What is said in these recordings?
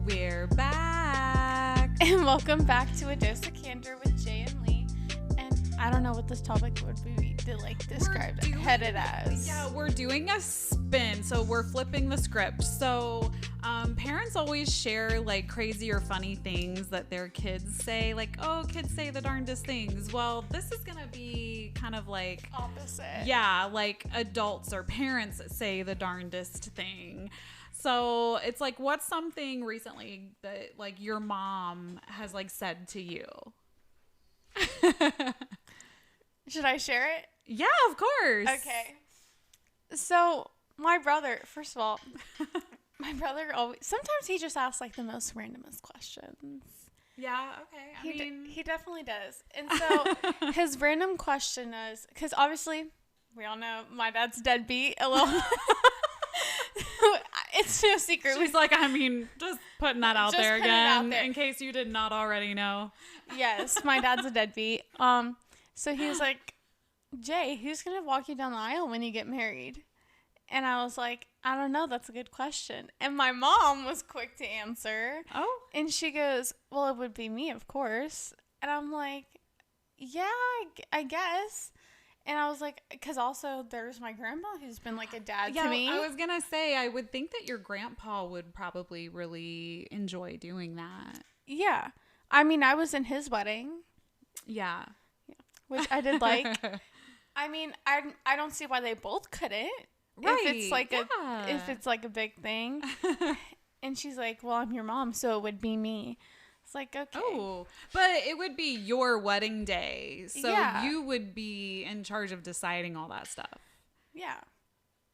We're back. And welcome back to A Dose of Candor with Jay and Lee. And I don't know what this topic would be to describe headed as. Yeah, we're doing a spin. So we're flipping the script. So parents always share like crazy or funny things that their kids say. Like, oh, kids say the darndest things. Well, this is going to be kind of like opposite. Yeah, like adults or parents say the darndest thing. So it's like, what's something recently that like your mom has like said to you? Should I share it? Yeah, of course. Okay. So my brother, first of all, my brother always, sometimes he just asks like the most randomest questions. Yeah, okay. He definitely does. And so his random question is, because obviously we all know my dad's deadbeat a little. It's no secret. She's like, just putting that out there again, in case you did not already know. Yes, my dad's a deadbeat. So he was like, Jay, who's going to walk you down the aisle when you get married? And I was like, I don't know. That's a good question. And my mom was quick to answer. Oh. And she goes, well, it would be me, of course. And I'm like, yeah, I guess. And I was like, because also there's my grandpa who's been like a dad to me. I was going to say, I would think that your grandpa would probably really enjoy doing that. Yeah. I mean, I was in his wedding. Yeah. Which I did like. I mean, I don't see why they both couldn't. Right. If it's like a big thing. And she's like, well, I'm your mom, so it would be me. It's like, okay. Oh, but it would be your wedding day. So you would be in charge of deciding all that stuff. Yeah.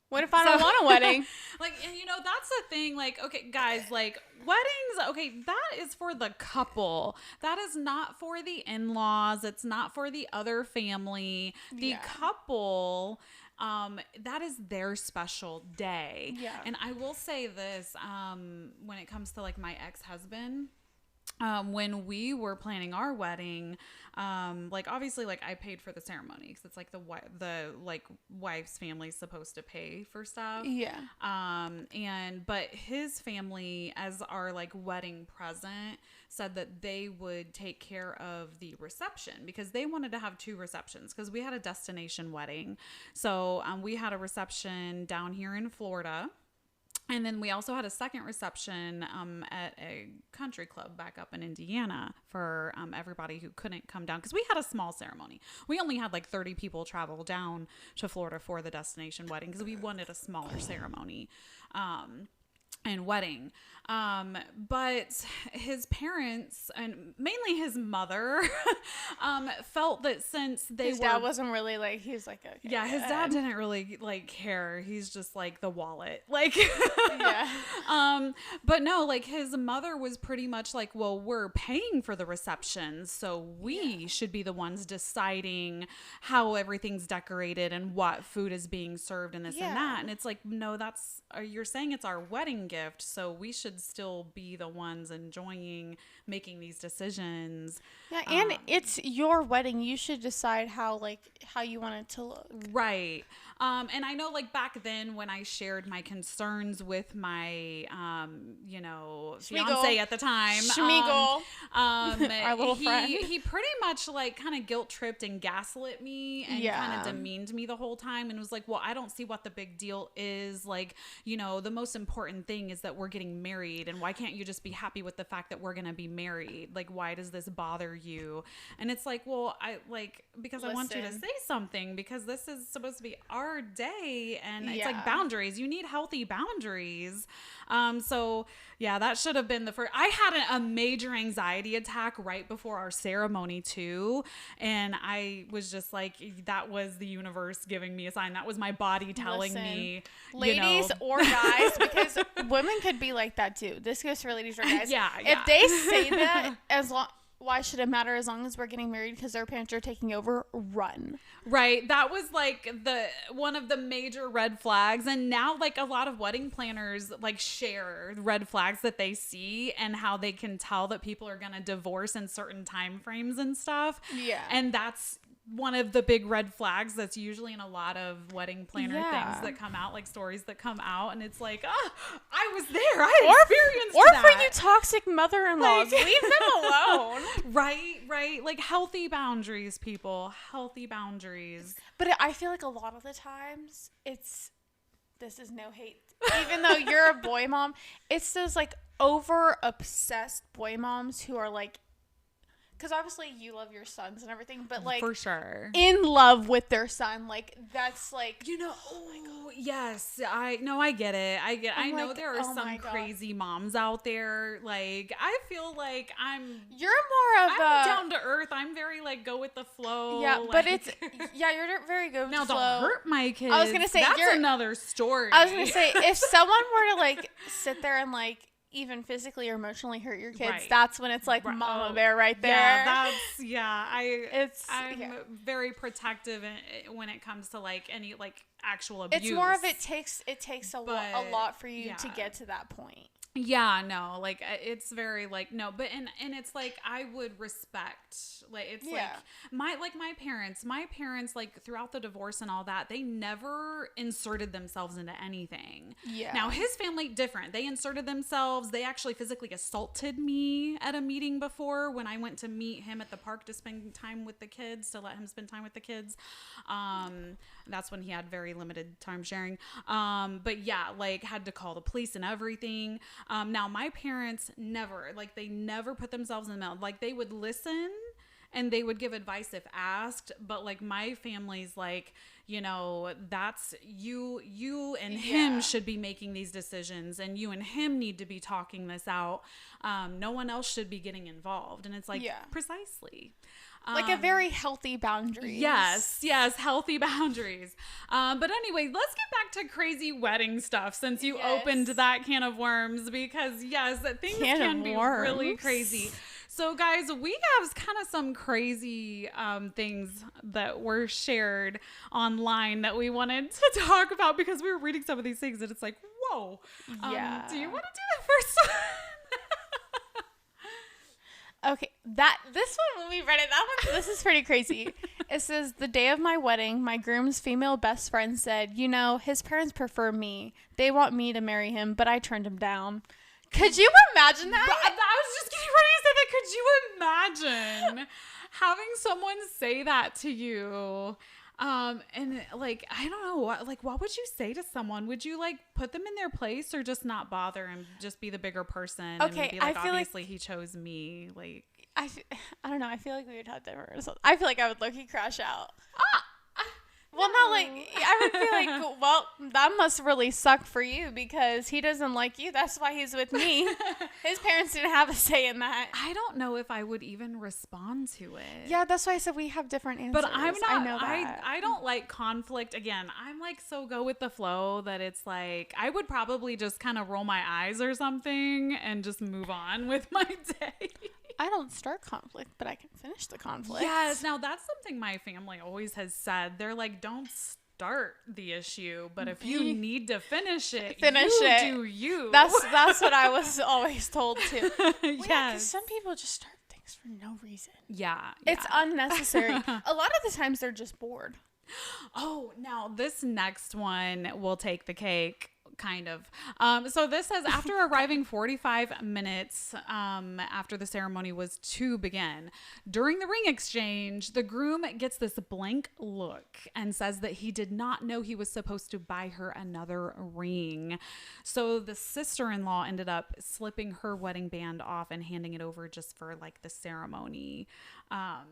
What if I don't want a wedding? Like, and that's the thing. Like, okay, guys, like weddings, okay, that is for the couple. That is not for the in-laws. It's not for the other family. The couple, that is their special day. Yeah. And I will say this, when it comes to like my ex-husband, when we were planning our wedding, like obviously like I paid for the ceremony because it's like the wife's family's supposed to pay for stuff. Yeah. But his family, as our like wedding present, said that they would take care of the reception because they wanted to have two receptions because we had a destination wedding. So we had a reception down here in Florida. And then we also had a second reception at a country club back up in Indiana for everybody who couldn't come down because we had a small ceremony. We only had like 30 people travel down to Florida for the destination wedding because we wanted a smaller ceremony and wedding. But his parents and mainly his mother felt that since his dad wasn't really like, he was like, okay. Yeah, his dad didn't really like care. He's just like the wallet. Like, yeah. But no, like his mother was pretty much like, well, we're paying for the reception, so we should be the ones deciding how everything's decorated and what food is being served and this and that. And it's like, no, you're saying it's our wedding gift, so we should still be the ones enjoying making these decisions. Yeah, and it's your wedding. You should decide how you want it to look. Right. And I know like back then when I shared my concerns with my fiance at the time, Schmeagle, our little friend, he pretty much like kind of guilt tripped and gaslit me and kind of demeaned me the whole time and was like, well, I don't see what the big deal is. Like, the most important thing is that we're getting married, and why can't you just be happy with the fact that we're gonna be married? Like, why does this bother you? And it's like, well, because I want you to say something, because this is supposed to be our day, and it's like boundaries. You need healthy boundaries. So yeah, that should have been the first. I had a major anxiety attack right before our ceremony too, and I was just like, that was the universe giving me a sign. That was my body telling me, ladies or guys, because women could be like that too. This goes for ladies or guys. Yeah. If they say that, why should it matter as long as we're getting married because their parents are taking over? Run. Right. That was like one of the major red flags. And now like a lot of wedding planners like share red flags that they see and how they can tell that people are going to divorce in certain time frames and stuff. Yeah. And that's one of the big red flags that's usually in a lot of wedding planner things that come out, like stories that come out, and it's like, oh, I was there, I experienced that. Or for you toxic mother-in-laws, leave them alone. Right, like healthy boundaries, people, healthy boundaries. But I feel like a lot of the times this is no hate, even though you're a boy mom, it's those like over obsessed boy moms who are like, because obviously you love your sons and everything, but like for sure in love with their son, like that's like, you know, yes, I get it. I know like, there are some crazy moms out there. Like I feel like you're down to earth. I'm very like go with the flow. Yeah, like, but you're very good with now the flow. Don't hurt my kids. I was gonna say that's another story. I was gonna say if someone were to like sit there and like even physically or emotionally hurt your kids, that's when it's like mama bear right there. I'm very protective when it comes to like any like actual abuse. It's more of it takes a lot for you to get to that point. Yeah, no, like it's very like no, but and it's like I would respect like it's like my parents like throughout the divorce and all that, they never inserted themselves into anything. Yeah. Now his family different. They inserted themselves. They actually physically assaulted me at a meeting before when I went to meet him at the park to spend time with the kids, to let him spend time with the kids. That's when he had very limited time sharing. But yeah, like had to call the police and everything. Now my parents never put themselves in the middle. Like they would listen and they would give advice if asked, but like my family's like, you know, that's you and him should be making these decisions, and you and him need to be talking this out. No one else should be getting involved. And it's like, precisely. Like a very healthy boundary. Yes, healthy boundaries. But anyway, let's get back to crazy wedding stuff since you opened that can of worms, because things can be really crazy. So guys, we have kind of some crazy things that were shared online that we wanted to talk about because we were reading some of these things and it's like, whoa. Yeah. Do you want to do the first one? Okay, this one, when we read it, this is pretty crazy. It says, the day of my wedding, my groom's female best friend said, you know, his parents prefer me. They want me to marry him, but I turned him down. Could you imagine that? I was just getting ready to say that. Could you imagine having someone say that to you? And like, I don't know, what would you say to someone? Would you like put them in their place or just not bother and just be the bigger person? Okay, and be like, obviously he chose me. Like, I don't know. I feel like we would have different results. I feel like I would low-key crash out. Well, not like, I would feel like, well, that must really suck for you because he doesn't like you. That's why he's with me. His parents didn't have a say in that. I don't know if I would even respond to it. Yeah, that's why I said we have different answers. But I'm not, I know that. I don't like conflict. Again, I'm like so go with the flow that it's like, I would probably just kind of roll my eyes or something and just move on with my day. I don't start conflict, but I can finish the conflict. Yes. Now that's something my family always has said. They're like, don't start the issue, but if you need to finish it, do you. That's what I was always told too. Well, yes. Yeah, because some people just start things for no reason. Yeah. It's unnecessary. A lot of the times they're just bored. Oh, now this next one will take the cake. Kind of. So this says, after arriving 45 minutes after the ceremony was to begin, during the ring exchange, the groom gets this blank look and says that he did not know he was supposed to buy her another ring. So the sister-in-law ended up slipping her wedding band off and handing it over just for like the ceremony.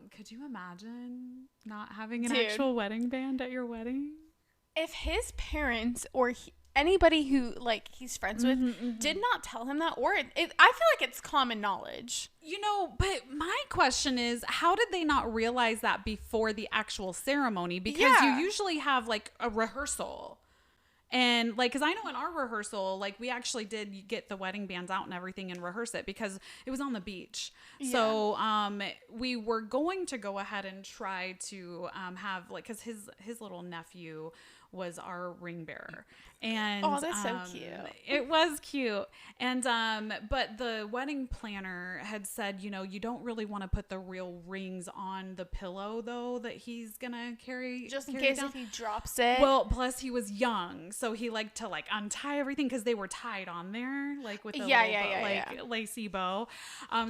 Could you imagine not having an actual wedding band at your wedding? If his parents or anybody who like he's friends with did not tell him that, or I feel like it's common knowledge. You know, but my question is, how did they not realize that before the actual ceremony? Because you usually have like a rehearsal. And like, cause I know in our rehearsal, like we actually did get the wedding bands out and everything and rehearse it because it was on the beach. Yeah. So, we were going to go ahead and try to, have like, cause his little nephew was our ring bearer. And oh, that's so cute. It was cute. And but the wedding planner had said, you know, you don't really want to put the real rings on the pillow though that he's gonna carry, just in carry case down. if he drops it. Well, plus he was young, so he liked to like untie everything because they were tied on there, like with the lacy bow.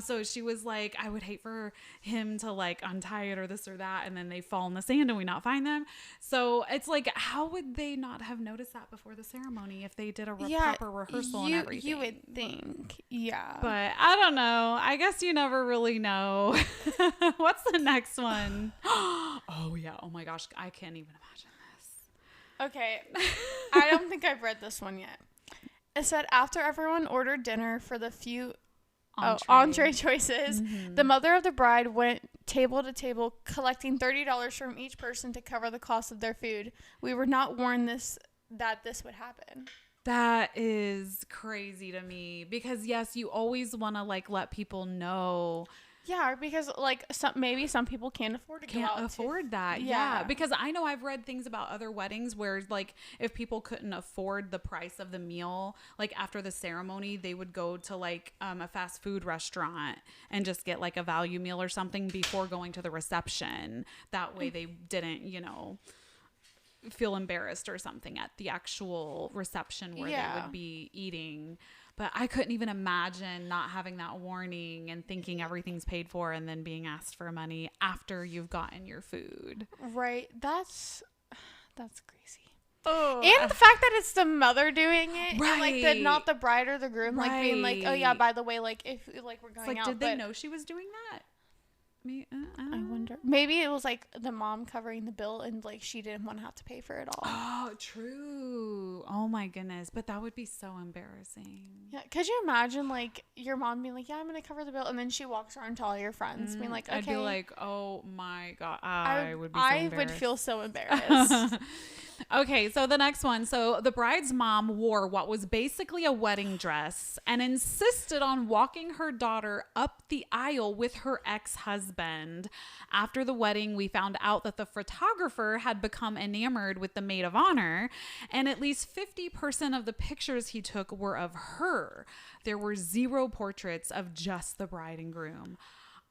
So she was like, I would hate for him to like untie it or this or that, and then they fall in the sand and we not find them. So it's like, how would they not have noticed that before the ceremony if they did a proper rehearsal and everything? You would think, yeah. But I don't know. I guess you never really know. What's the next one? Oh yeah. Oh my gosh. I can't even imagine this. Okay. I don't think I've read this one yet. It said after everyone ordered dinner for the few entree choices, the mother of the bride went table to table collecting $30 from each person to cover the cost of their food. We were not warned that this would happen. That is crazy to me because yes, you always want to like let people know. Yeah, because like maybe some people can't afford that. Yeah, because I know I've read things about other weddings where like if people couldn't afford the price of the meal, like after the ceremony, they would go to like a fast food restaurant and just get like a value meal or something before going to the reception. That way they didn't, you know, feel embarrassed or something at the actual reception where they would be eating. But I couldn't even imagine not having that warning and thinking everything's paid for and then being asked for money after you've gotten your food. Right. That's crazy. Oh. And the fact that it's the mother doing it, right? And like not the bride or the groom, like being like, oh yeah, by the way, like if like we're going out. Did they know she was doing that? I wonder. Maybe it was like the mom covering the bill and like she didn't want to have to pay for it all. Oh, true. Oh my goodness. But that would be so embarrassing. Yeah. Could you imagine like your mom being like, yeah, I'm going to cover the bill. And then she walks around to all your friends being like, okay. I'd be like, oh my God. I would be so embarrassed. I would feel so embarrassed. Okay, so the next one. So the bride's mom wore what was basically a wedding dress and insisted on walking her daughter up the aisle with her ex-husband. After the wedding, we found out that the photographer had become enamored with the maid of honor, and at least 50% of the pictures he took were of her. There were 0 portraits of just the bride and groom.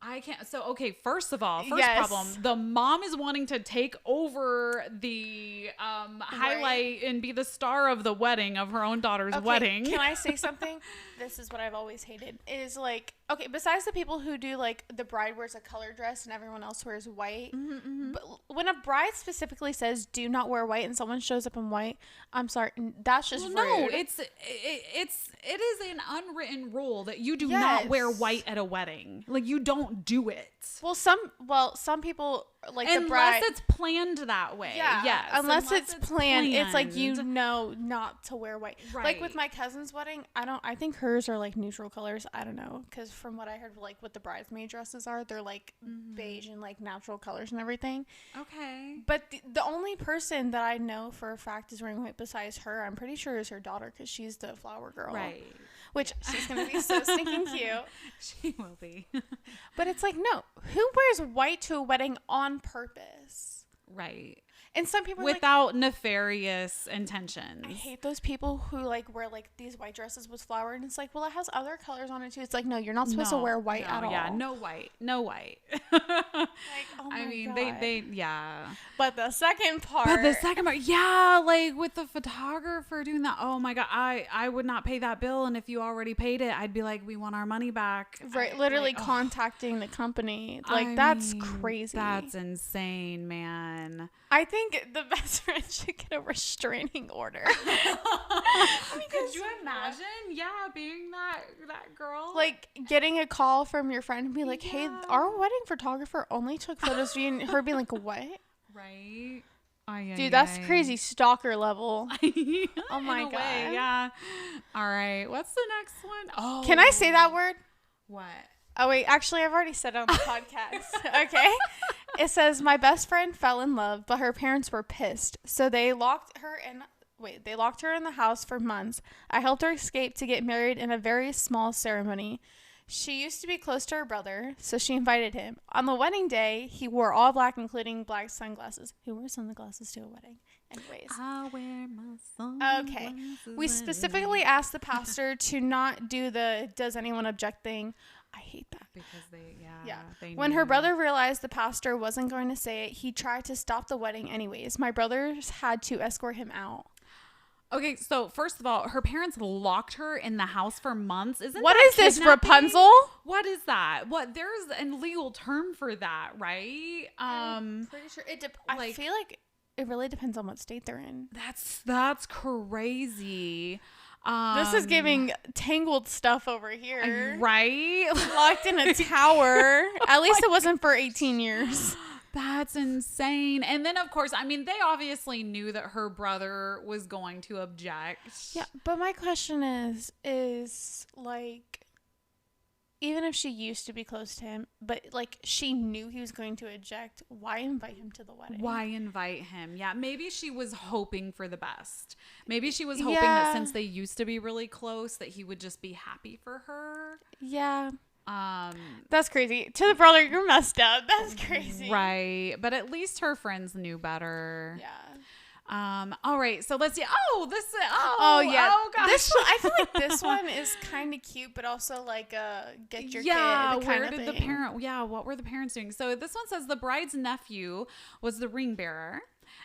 I can't. So, okay, first of all, problem, the mom is wanting to take over the highlight and be the star of the wedding of her own daughter's wedding. Can I say something? This is what I've always hated is like, okay, besides the people who do like the bride wears a color dress and everyone else wears white. But when a bride specifically says do not wear white and someone shows up in white, I'm sorry, that's just rude. No, it is an unwritten rule that you do not wear white at a wedding. Like you don't do it. Well, some people like unless the bride. Unless it's planned that way. Yeah. Yes. Unless it's planned, it's like you know not to wear white. Right. Like with my cousin's wedding, I think hers are like neutral colors. I don't know, because from what I heard, like what the bridesmaid dresses are, they're like beige and like natural colors and everything. Okay. But the only person that I know for a fact is wearing white besides her, I'm pretty sure is her daughter, because she's the flower girl. Right. Which she's going to be so stinking cute. She will be. But it's like, no, who wears white to a wedding on purpose? Right. And some people without nefarious intentions. I hate those people who like wear like these white dresses with flower, and it's like, well, it has other colors on it too. It's like, no, you're not supposed to wear white at all. Yeah, no white. Like, oh my God. they yeah. But the second part, yeah, like with the photographer doing that. Oh my God, I would not pay that bill, and if you already paid it, I'd be like, we want our money back. Right, literally contacting the company. Like that's crazy. That's insane, man. I think the best friend should get a restraining order. Could you imagine? Yeah, being that girl. Like getting a call from your friend and be like, hey, our wedding photographer only took photos of you, and her being like, what? Right. Dude, that's crazy stalker level. Oh my God. Yeah. All right. What's the next one? Oh. Can I say that word? What? Oh, wait. Actually, I've already said it on the podcast. Okay. It says, my best friend fell in love, but her parents were pissed. So they locked her in the house for months. I helped her escape to get married in a very small ceremony. She used to be close to her brother, so she invited him. On the wedding day, he wore all black, including black sunglasses. Who wears sunglasses to a wedding? Anyways. I wear my sunglasses. Okay. We specifically asked the pastor to not do the "does anyone object" thing. I hate that. Because they when her brother realized the pastor wasn't going to say it, he tried to stop the wedding anyways. My brothers had to escort him out. Okay, so first of all, her parents locked her in the house for months. What is this, Rapunzel? What is that? There's a legal term for that, right? I'm pretty sure I feel like it really depends on what state they're in. That's crazy. This is giving Tangled stuff over here. Right? Locked in a tower. At least it wasn't for 18 years. That's insane. And then, of course, I mean, they obviously knew that her brother was going to object. Yeah, but my question is like, even if she used to be close to him, but like she knew he was going to object, why invite him to the wedding? Why invite him? Yeah, maybe she was hoping for the best. Maybe she was hoping that since they used to be really close, that he would just be happy for her. Yeah. That's crazy. To the brother, you're messed up. That's crazy. Right. But at least her friends knew better. Yeah. All right. So let's see. Yeah. Oh, gosh. This one, I feel like this one is kind of cute, but also like get your kid kind where of did thing. the parent? Yeah. What were the parents doing? So this one says the bride's nephew was the ring bearer.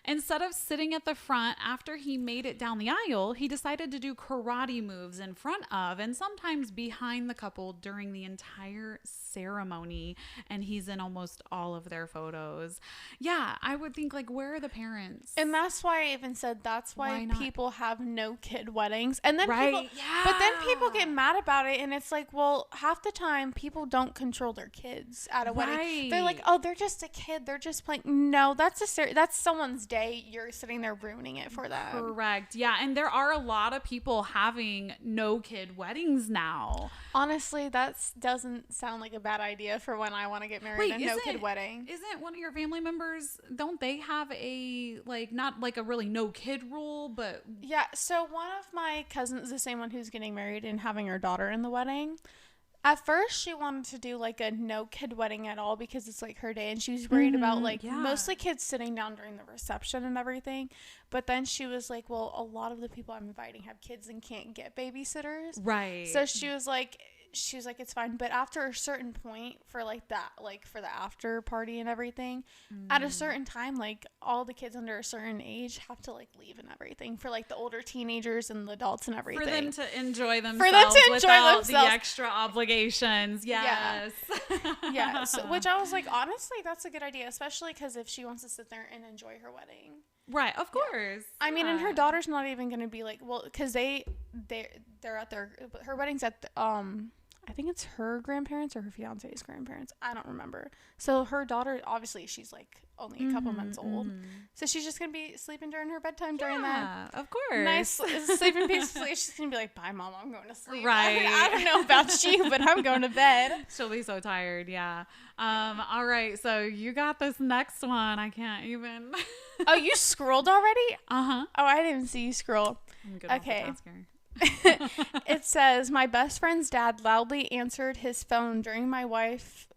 Instead of sitting at the front after he made it down the aisle, he decided to do karate moves in front of and sometimes behind the couple during the entire ceremony. And he's in almost all of their photos. Yeah, I would think, like, where are the parents? And that's why I even said that's why people have no kid weddings. And then right? But then people get mad about it, and it's like, well, half the time people don't control their kids at a wedding. They're like, oh, they're just a kid. They're just playing. No, that's someone's day. You're sitting there ruining it for them. Correct. Yeah, and there are a lot of people having no kid weddings now. Honestly, that doesn't sound like a bad idea for when I want to get married. A no kid wedding. Isn't one of your family members? Don't they have a not like a really no kid rule, but yeah. So one of my cousins, the same one who's getting married and having her daughter in the wedding. At first, she wanted to do like a no kid wedding at all because it's like her day, and she was worried about like mostly kids sitting down during the reception and everything. But then she was like, well, a lot of the people I'm inviting have kids and can't get babysitters. Right. So she was like, it's fine. But after a certain point for like that, like for the after party and everything, at a certain time, like all the kids under a certain age have to like leave and everything for like the older teenagers and the adults and everything. For them to enjoy themselves. Without the extra obligations. Yes. Yeah. So, which I was like, honestly, that's a good idea, especially because if she wants to sit there and enjoy her wedding. Right. Of course. I mean, and her daughter's not even going to be like, well, because they're at her wedding's at I think it's her grandparents or her fiance's grandparents. I don't remember. So her daughter, obviously, she's like only a couple months old. So she's just going to be sleeping during her bedtime during that. Of course. Nice sleeping peacefully. She's going to be like, bye, Mom, I'm going to sleep. Right. I don't know about you, but I'm going to bed. She'll be so tired. Yeah. All right. So you got this next one. I can't even. Oh, you scrolled already? Uh-huh. Oh, I didn't see you scroll. I'm good. Okay. It says, my best friend's dad loudly answered his phone during my wife's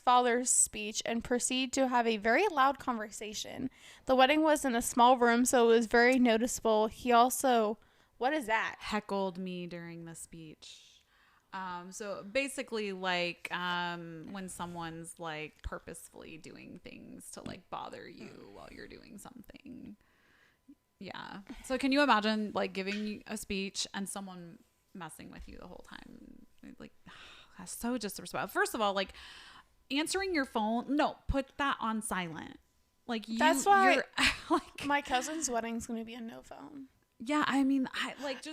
father's speech and proceeded to have a very loud conversation. The wedding was in a small room, so it was very noticeable. He also, what is that? Heckled me during the speech. So basically like when someone's like purposefully doing things to like bother you while you're doing something. Yeah. So can you imagine like giving a speech and someone messing with you the whole time? Like, that's so disrespectful. First of all, like answering your phone. No, put that on silent. Like that's why like my cousin's wedding's going to be a no phone. Yeah. I mean, I feel like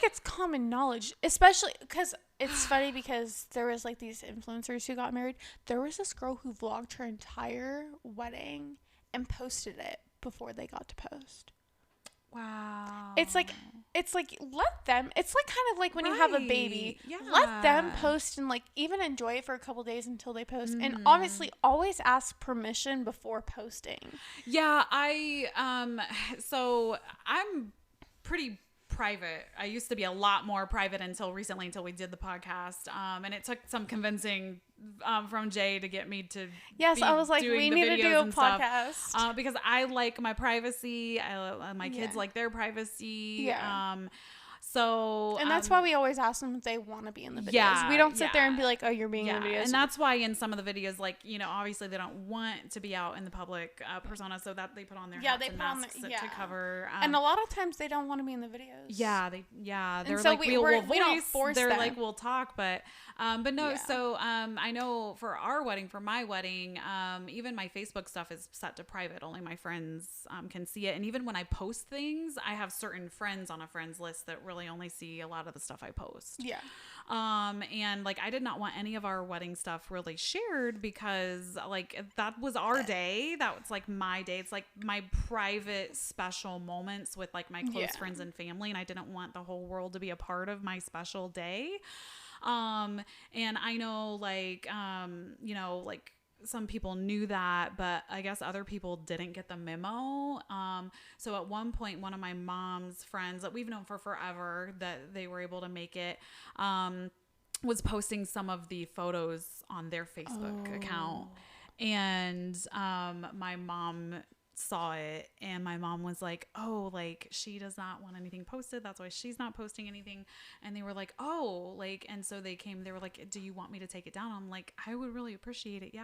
it's common knowledge, especially because it's funny because there was like these influencers who got married. There was this girl who vlogged her entire wedding and posted it before they got to post. Wow. It's like let them, it's like kind of like when you have a baby, yeah. Let them post and like even enjoy it for a couple days until they post. And obviously always ask permission before posting. Yeah. So I'm pretty private. I used to be a lot more private until recently, until we did the podcast. And it took some convincing from Jay to get me to I was like, we need to do a podcast. Because I like my privacy. My kids like their privacy. Yeah. And that's why we always ask them if they want to be in the videos. We don't sit there and be like, oh, you're being in the videos. And that's why in some of the videos, like, you know, obviously they don't want to be out in the public persona, so that they put on their hats and masks to cover. And a lot of times they don't want to be in the videos. They're so like, we'll don't force they're them. Like, we'll talk, but no. So I know for my wedding, even my Facebook stuff is set to private. Only my friends can see it. And even when I post things, I have certain friends on a friends list that really only see a lot of the stuff I post. Yeah. And like, I did not want any of our wedding stuff really shared because like that was our day. That was like my day. It's like my private special moments with like my close friends and family. And I didn't want the whole world to be a part of my special day. And I know like, you know, like, some people knew that, but I guess other people didn't get the memo. So at one point, one of my mom's friends that we've known for forever, that they were able to make it, was posting some of the photos on their Facebook account. And my mom saw it, and my mom was like, oh, like, she does not want anything posted, that's why she's not posting anything. And they were like, oh, like, and so they were like, do you want me to take it down? I'm like, I would really appreciate it.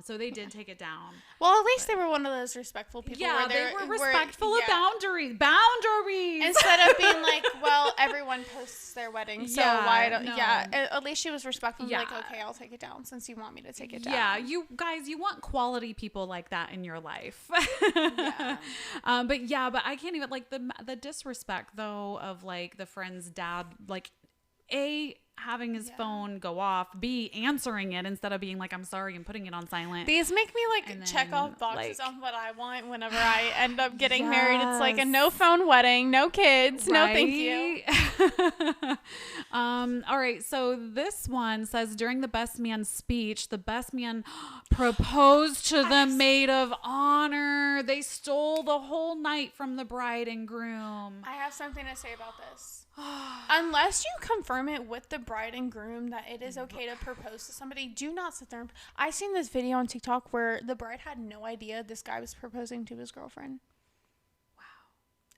So they did take it down. Well, at least they were one of those respectful people. Yeah, they were respectful of boundaries. Instead of being like, well, everyone posts their wedding, so why don't? No. Yeah, at least she was respectful. Yeah. Like, okay, I'll take it down since you want me to take it down. Yeah, you guys, you want quality people like that in your life. But I can't even, like, the disrespect though of like the friend's dad, like, having his phone go off, B, answering it instead of being like, I'm sorry, and putting it on silent. These make me like check off boxes on what I want whenever I end up getting married. It's like a no phone wedding, no kids, no thank you. All right, so this one says, during the best man speech, the best man proposed to the maid of honor. They stole the whole night from the bride and groom. I have something to say about this. Unless you confirm it with the bride and groom that it is okay to propose to somebody, do not sit there. I seen this video on TikTok where the bride had no idea this guy was proposing to his girlfriend.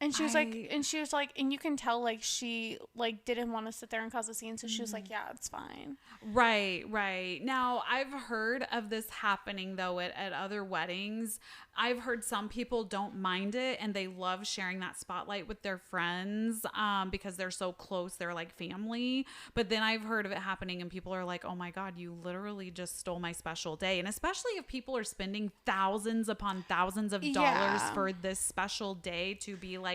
And she was like, and you can tell, like, she, like, didn't want to sit there and cause a scene, so she was like, yeah, it's fine. Right. Now, I've heard of this happening, though, at other weddings. I've heard some people don't mind it, and they love sharing that spotlight with their friends because they're so close. They're like family. But then I've heard of it happening, and people are like, oh, my God, you literally just stole my special day. And especially if people are spending thousands upon thousands of dollars for this special day to be like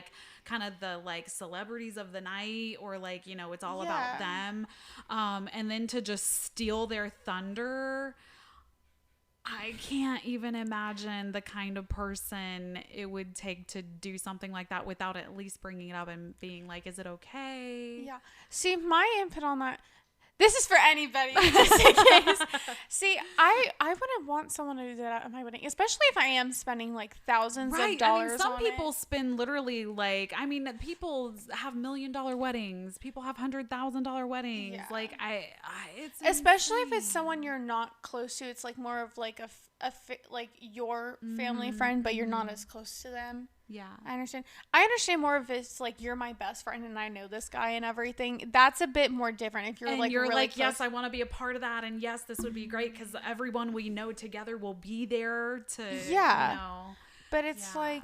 kind of the like celebrities of the night, or like, you know, it's all about them. And then to just steal their thunder. I can't even imagine the kind of person it would take to do something like that without at least bringing it up and being like, is it okay? Yeah. See, my input on that, this is for anybody, just in case. See, I wouldn't want someone to do that at my wedding, especially if I am spending like thousands of dollars. I mean, some people spend literally like, I mean, people have $1 million weddings. People have $100,000 weddings. Yeah. Like, it's especially insane. if it's someone you're not close to. It's like more of like like your family friend, but you're not as close to them. Yeah. I understand more if it's like, you're my best friend and I know this guy and everything. That's a bit more different. If you're and like, you're really like, close. yes, I want to be a part of that. And yes, this would be great because everyone we know together will be there to, you know. But it's like,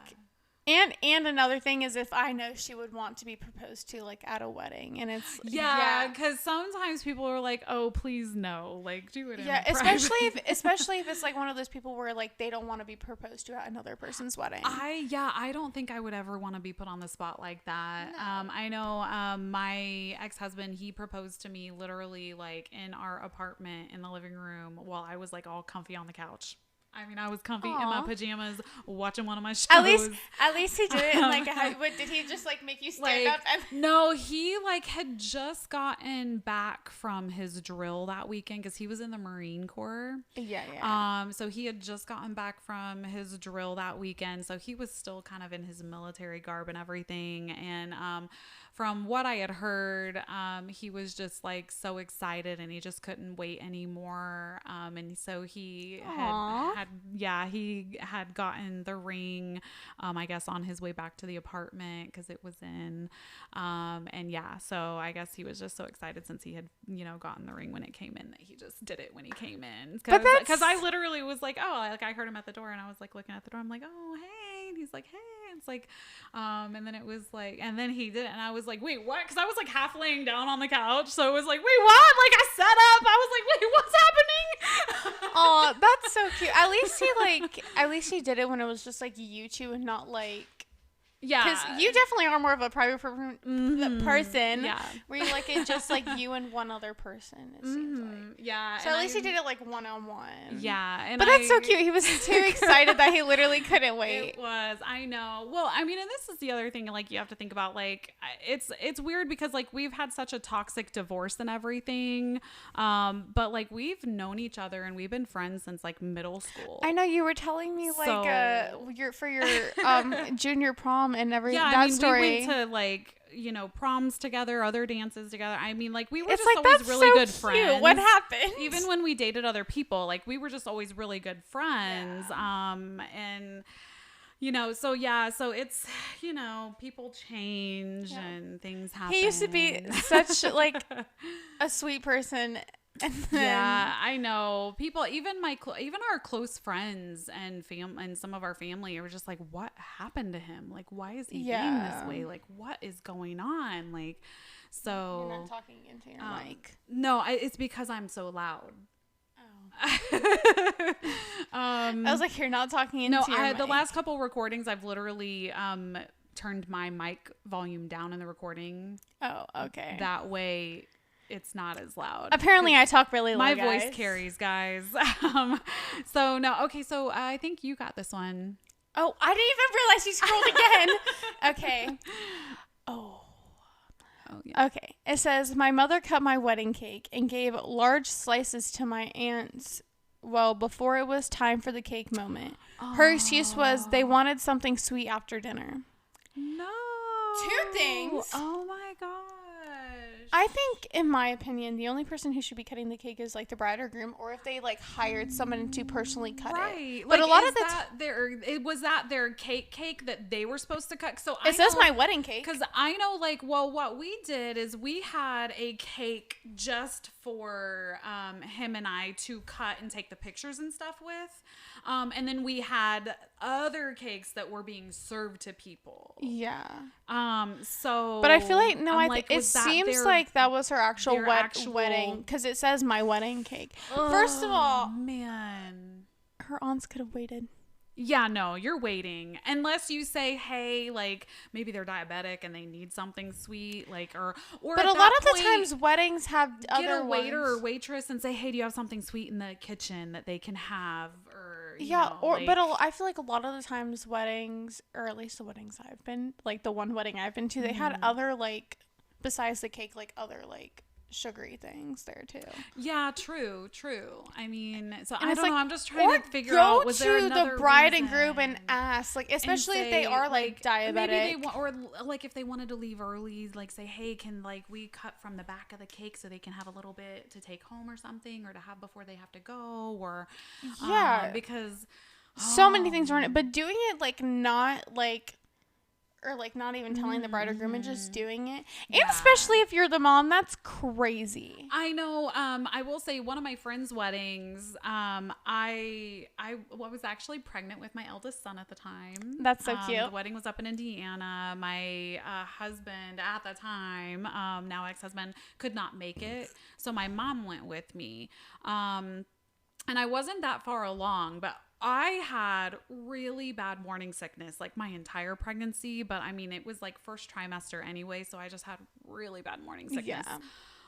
and another thing is if I know she would want to be proposed to like at a wedding, and it's because sometimes people are like, oh, please no, like, do it in especially if it's like one of those people where like they don't want to be proposed to at another person's wedding. I don't think I would ever want to be put on the spot like that. No. I know my ex-husband, he proposed to me literally like in our apartment in the living room while I was like all comfy on the couch. I mean, I was comfy in my Aw. pajamas watching one of my shows. At least he did it. And like, what did he just like make you stand Like, up? And no, he like had just gotten back from his drill that weekend because he was in the Marine Corps. yeah. So he had just gotten back from his drill that weekend. So he was still kind of in his military garb and everything. And from what I had heard, he was just like so excited and he just couldn't wait anymore. And so he he had gotten the ring, I guess on his way back to the apartment because it was in, and yeah, so I guess he was just so excited since he had, gotten the ring when it came in that he just did it when he came in. Because I literally was like, oh, like I heard him at the door and I was like looking at the door. I'm like, oh, hey. And he's like, hey. It's like, and then it was like, and then he did it. And I was like, wait, what? Because I was like half laying down on the couch. So it was like, wait, what? Like I sat up. I was like, wait, what's happening? Oh, that's so cute. At least he did it when it was just like you two and not like. Yeah. Because you definitely are more of a private person. Yeah. Where you like it just like you and one other person, it seems like. Yeah. So at least he did it like one-on-one. Yeah. But that's so cute. He was too excited that he literally couldn't wait. It was. I know. Well, I mean, and this is the other thing, like, you have to think about, like, it's weird because, like, we've had such a toxic divorce and everything. But, like, we've known each other and we've been friends since, like, middle school. I know you were telling me, like, your junior prom and everything. Yeah, that I mean, story. we went to, like, proms together, other dances together. I mean, like, we were It's just like, always that's really so good cute. friends. What happened? Even when we dated other people, like, we were just always really good friends. Yeah. And so yeah, so it's, people change and things happen. He used to be such like a sweet person. And then, yeah, I know. People, even our close friends and and some of our family were just like, what happened to him? Like, why is he being this way? Like, what is going on? Like, so. You're not talking into your mic. No, it's because I'm so loud. I was like, you're not talking into your mic. The last couple recordings, I've literally turned my mic volume down in the recording. Oh, okay. That way it's not as loud. Apparently I talk really low, my guys. voice carries, guys. So no, okay, so I think you got this one. Oh, I didn't even realize you scrolled again. Okay. Oh, yeah. Okay. It says, my mother cut my wedding cake and gave large slices to my aunts. Well, before it was time for the cake moment. Her excuse was they wanted something sweet after dinner. No. Two things. Oh my gosh. I think, in my opinion, the only person who should be cutting the cake is like the bride or groom, or if they like hired someone to personally cut it. But like, a lot of was that their cake that they were supposed to cut? So it says my wedding cake. Because I know, like, well, what we did is we had a cake just for him and I to cut and take the pictures and stuff with. And then we had other cakes that were being served to people. Yeah. So. But I feel like it was that seems like that was her actual wedding because it says my wedding cake. Oh, first of all, man, her aunts could have waited. Yeah, no, you're waiting. Unless you say, hey, like, maybe they're diabetic and they need something sweet, like, or but a lot of the times weddings have get a waiter or waitress and say, hey, do you have something sweet in the kitchen that they can have? Or, I feel like a lot of the times weddings, or at least the weddings I've been, like the one wedding I've been to, they had other, like, besides the cake, like, other, like, sugary things there too. Yeah, true. I mean, so and I don't know. I'm just trying to figure out. Was there another Go to the bride reason? and groom and ask, like, especially if they are like diabetic, maybe or like if they wanted to leave early, like say, hey, can like we cut from the back of the cake so they can have a little bit to take home or something, or to have before they have to go, or because so many things around it. But doing it like not like. Or, like, not even telling the bride or groom and just doing it. And especially if you're the mom, that's crazy. I know. I will say one of my friends' weddings, I was actually pregnant with my eldest son at the time. That's so cute. The wedding was up in Indiana. My husband at the time, now ex-husband, could not make it. So my mom went with me. And I wasn't that far along, but I had really bad morning sickness, like my entire pregnancy. But I mean, it was like first trimester anyway, so I just had really bad morning sickness.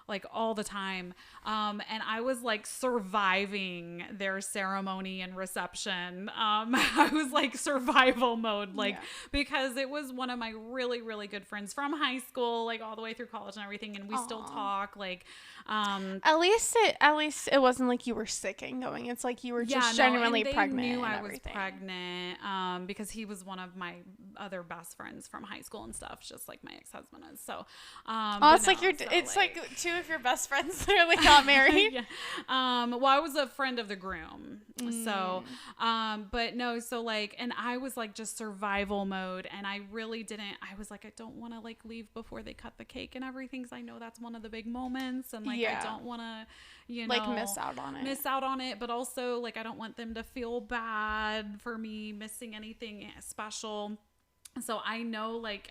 like all the time. And I was like surviving their ceremony and reception. I was like survival mode, like, because it was one of my really, really good friends from high school, like all the way through college and everything. And we still talk, like, at least it wasn't like you were sick and going. It's like you were just genuinely pregnant. They knew I was pregnant, because he was one of my other best friends from high school and stuff, just like my ex-husband is. So, it's like it's like two of your best friends literally got married. Yeah. Well, I was a friend of the groom. So, but no, so like, and I was like just survival mode, and I really didn't, I was like, I don't want to like leave before they cut the cake and everything, because I know that's one of the big moments, and like, I don't want to, you know, like miss out on it, but also like, I don't want them to feel bad for me missing anything special. So I know like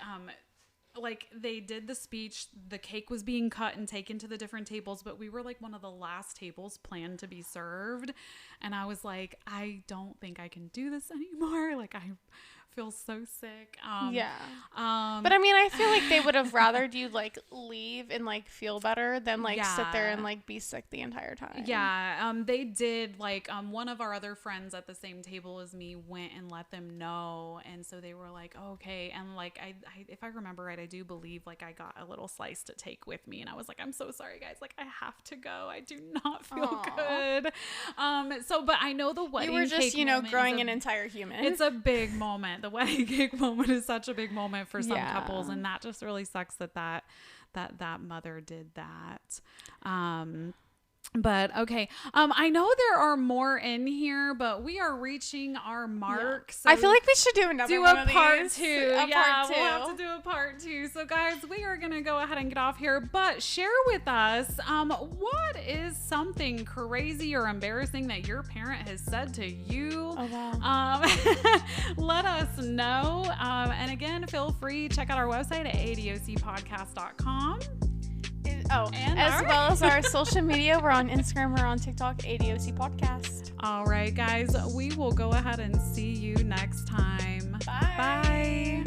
they did the speech, the cake was being cut and taken to the different tables, but we were like one of the last tables planned to be served. And I was like, I don't think I can do this anymore. Like, I feel so sick. But I mean, I feel like they would have rathered you like leave and like feel better than like sit there and like be sick the entire time. They did, like, one of our other friends at the same table as me went and let them know, and so they were like, okay. And like, I if I remember right, I do believe like I got a little slice to take with me, and I was like, I'm so sorry guys, like I have to go, I do not feel good. So but I know the wedding, you were just, you know, growing an entire human. It's a big moment. The wedding cake moment is such a big moment for some couples, and that just really sucks that mother did that. But okay, I know there are more in here, but we are reaching our mark. So I feel like we should do another one of these. Part two. We'll have to do a part 2. So guys, we are gonna go ahead and get off here, but share with us, what is something crazy or embarrassing that your parent has said to you? Oh wow. Let us know. And again, feel free to check out our website at adocpodcast.com. And well as our social media. We're on Instagram, we're on TikTok, ADOC Podcast. All right, guys, we will go ahead and see you next time. Bye. Bye.